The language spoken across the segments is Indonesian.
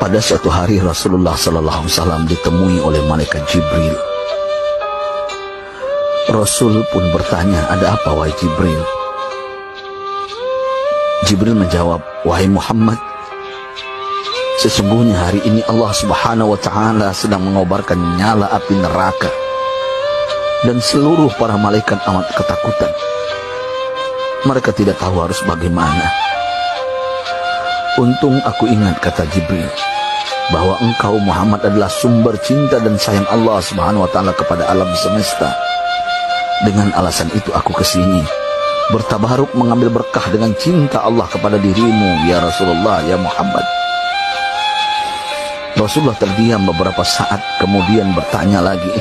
Pada suatu hari Rasulullah SAW ditemui oleh malaikat Jibril. Rasul pun bertanya, "Ada apa wahai Jibril?" Jibril menjawab, "Wahai Muhammad, sesungguhnya hari ini Allah Subhanahu wa Ta'ala sedang mengobarkan nyala api neraka, dan seluruh para malaikat amat ketakutan. Mereka tidak tahu harus bagaimana. Untung aku ingat," kata Jibril, "bahwa engkau Muhammad adalah sumber cinta dan sayang Allah Subhanahu wa Ta'ala kepada alam semesta. Dengan alasan itu aku kesini, bertabaruk mengambil berkah dengan cinta Allah kepada dirimu, ya Rasulullah, ya Muhammad." Rasulullah terdiam beberapa saat, kemudian bertanya lagi,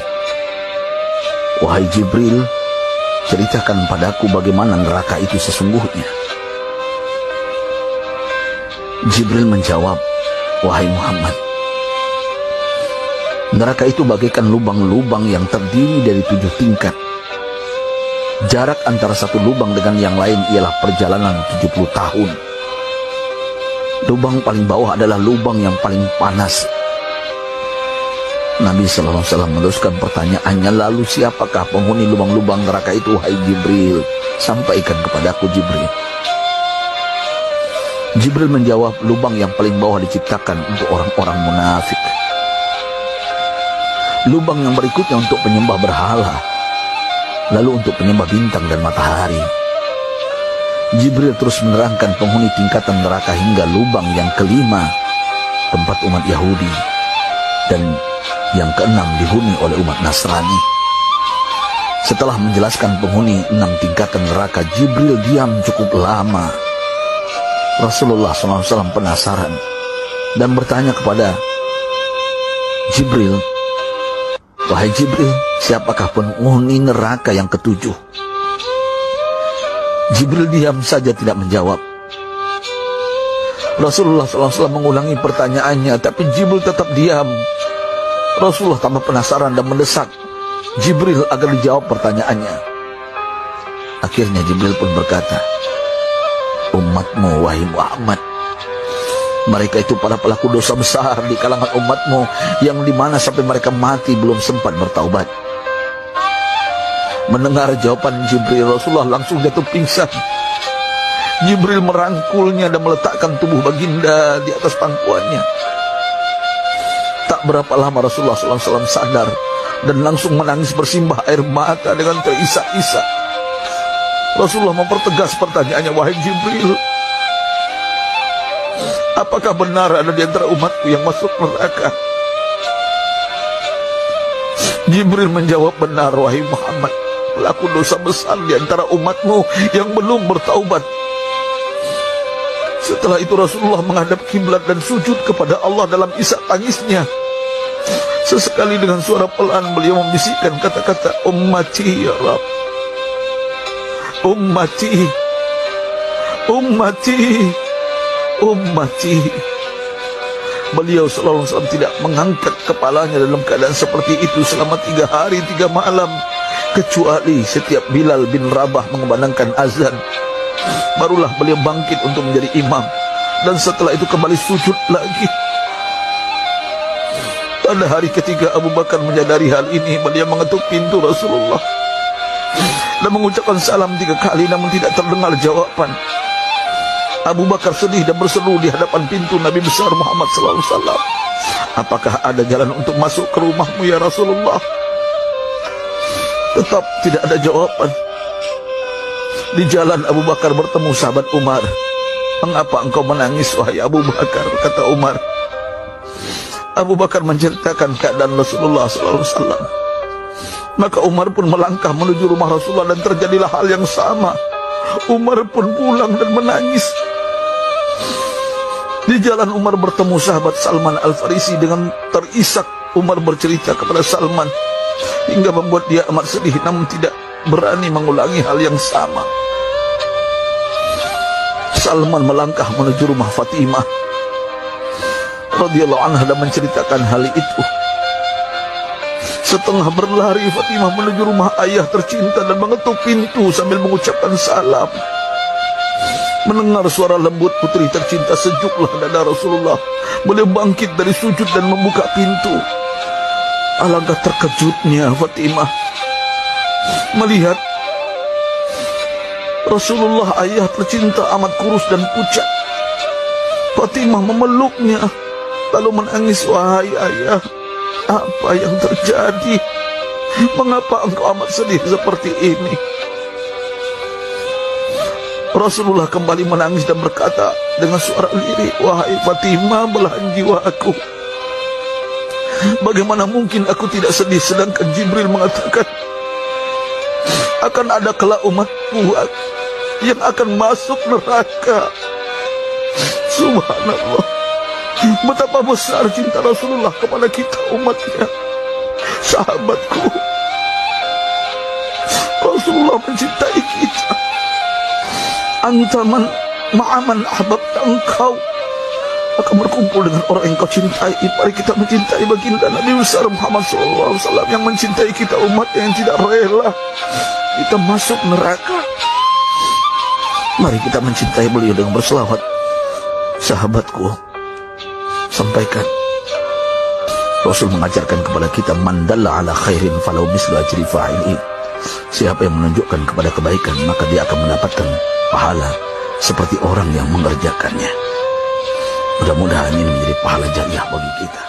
"Wahai Jibril, ceritakan padaku bagaimana neraka itu sesungguhnya." Jibril menjawab, "Wahai Muhammad, neraka itu bagaikan lubang-lubang yang terdiri dari 7 tingkat. Jarak antara satu lubang dengan yang lain ialah perjalanan 70 tahun. Lubang paling bawah adalah lubang yang paling panas." Nabi SAW meneruskan pertanyaannya, "Lalu siapakah penghuni lubang-lubang neraka itu, wahai Jibril? Sampaikan kepadaku, Jibril." Jibril menjawab, "Lubang yang paling bawah diciptakan untuk orang-orang munafik. Lubang yang berikutnya untuk penyembah berhala, lalu untuk penyembah bintang dan matahari." Jibril terus menerangkan penghuni tingkatan neraka hingga lubang yang kelima, tempat umat Yahudi, dan yang keenam dihuni oleh umat Nasrani. Setelah menjelaskan penghuni 6 tingkatan neraka, Jibril diam cukup lama. Rasulullah SAW penasaran dan bertanya kepada Jibril, "Wahai Jibril, siapakah penghuni neraka yang ketujuh?" Jibril diam saja tidak menjawab. Rasulullah SAW mengulangi pertanyaannya, tapi Jibril tetap diam. Rasulullah tambah penasaran dan mendesak Jibril agar dijawab pertanyaannya. Akhirnya Jibril pun berkata, "Umatmu, wahai Muhammad, mereka itu para pelaku dosa besar di kalangan umatmu, yang dimana sampai mereka mati belum sempat bertaubat." Mendengar jawaban Jibril, Rasulullah langsung jatuh pingsan. Jibril merangkulnya dan meletakkan tubuh baginda di atas pangkuannya. Tak berapa lama Rasulullah SAW sadar dan langsung menangis bersimbah air mata dengan terisak-isak. Rasulullah mempertegas pertanyaannya, "Wahai Jibril, apakah benar ada di antara umatku yang masuk neraka?" Jibril menjawab, "Benar, wahai Muhammad, pelaku dosa besar di antara umatmu yang belum bertaubat." Setelah itu Rasulullah menghadap kiblat dan sujud kepada Allah dalam isak tangisnya. Sesekali dengan suara pelan beliau membisikkan kata-kata, "Ummati ya Rabb, ummati, ummati, ummati." Beliau SAW tidak mengangkat kepalanya dalam keadaan seperti itu selama 3 hari 3 malam, kecuali setiap Bilal bin Rabah mengumandangkan azan, barulah beliau bangkit untuk menjadi imam, dan setelah itu kembali sujud lagi. Pada hari ketiga Abu Bakar menyadari hal ini, beliau mengetuk pintu Rasulullah dan mengucapkan salam 3 kali, namun tidak terdengar jawaban. Abu Bakar sedih dan berseru di hadapan pintu Nabi besar Muhammad SAW, "Apakah ada jalan untuk masuk ke rumahmu ya Rasulullah?" Tetap tidak ada jawaban. Di jalan Abu Bakar bertemu sahabat Umar. "Mengapa engkau menangis, wahai Abu Bakar?" kata Umar. Abu Bakar menceritakan keadaan Rasulullah SAW. Maka Umar pun melangkah menuju rumah Rasulullah dan terjadilah hal yang sama. Umar pun pulang dan menangis. Di jalan Umar bertemu sahabat Salman Al-Farisi. Dengan terisak Umar bercerita kepada Salman hingga membuat dia amat sedih, namun tidak berani mengulangi hal yang sama. Salman melangkah menuju rumah Fatimah radhiyallahu anha dan menceritakan hal itu. Setengah berlari Fatimah menuju rumah ayah tercinta dan mengetuk pintu sambil mengucapkan salam. Mendengar suara lembut putri tercinta, sejuklah dada Rasulullah. Beliau bangkit dari sujud dan membuka pintu. Alangkah terkejutnya Fatimah melihat Rasulullah, ayah tercinta, amat kurus dan pucat. Fatimah memeluknya lalu menangis. Wahai ayah, apa yang terjadi? Mengapa engkau amat sedih seperti ini? Rasulullah kembali menangis dan berkata dengan suara lirih, wahai Fatimah, belahan jiwaku, bagaimana mungkin aku tidak sedih sedangkan Jibril mengatakan akan ada kelak umatku yang akan masuk neraka. Subhanallah, betapa besar cinta Rasulullah kepada kita umatnya. Sahabatku, Rasulullah mencintai kita. Antaman ma'aman ahbabta, engkau akan berkumpul dengan orang yang kau cintai. Mari kita mencintai baginda Nabi besar Muhammad SAW yang mencintai kita, umat yang tidak rela kita masuk neraka. Mari kita mencintai beliau dengan berselawat. Sahabatku, sampaikan, Rasul mengajarkan kepada kita, man dalla ala khairin falau mislu ajri fa'ili. Siapa yang menunjukkan kepada kebaikan, maka dia akan mendapatkan pahala seperti orang yang mengerjakannya. Mudah-mudahan ini menjadi pahala jariah bagi kita.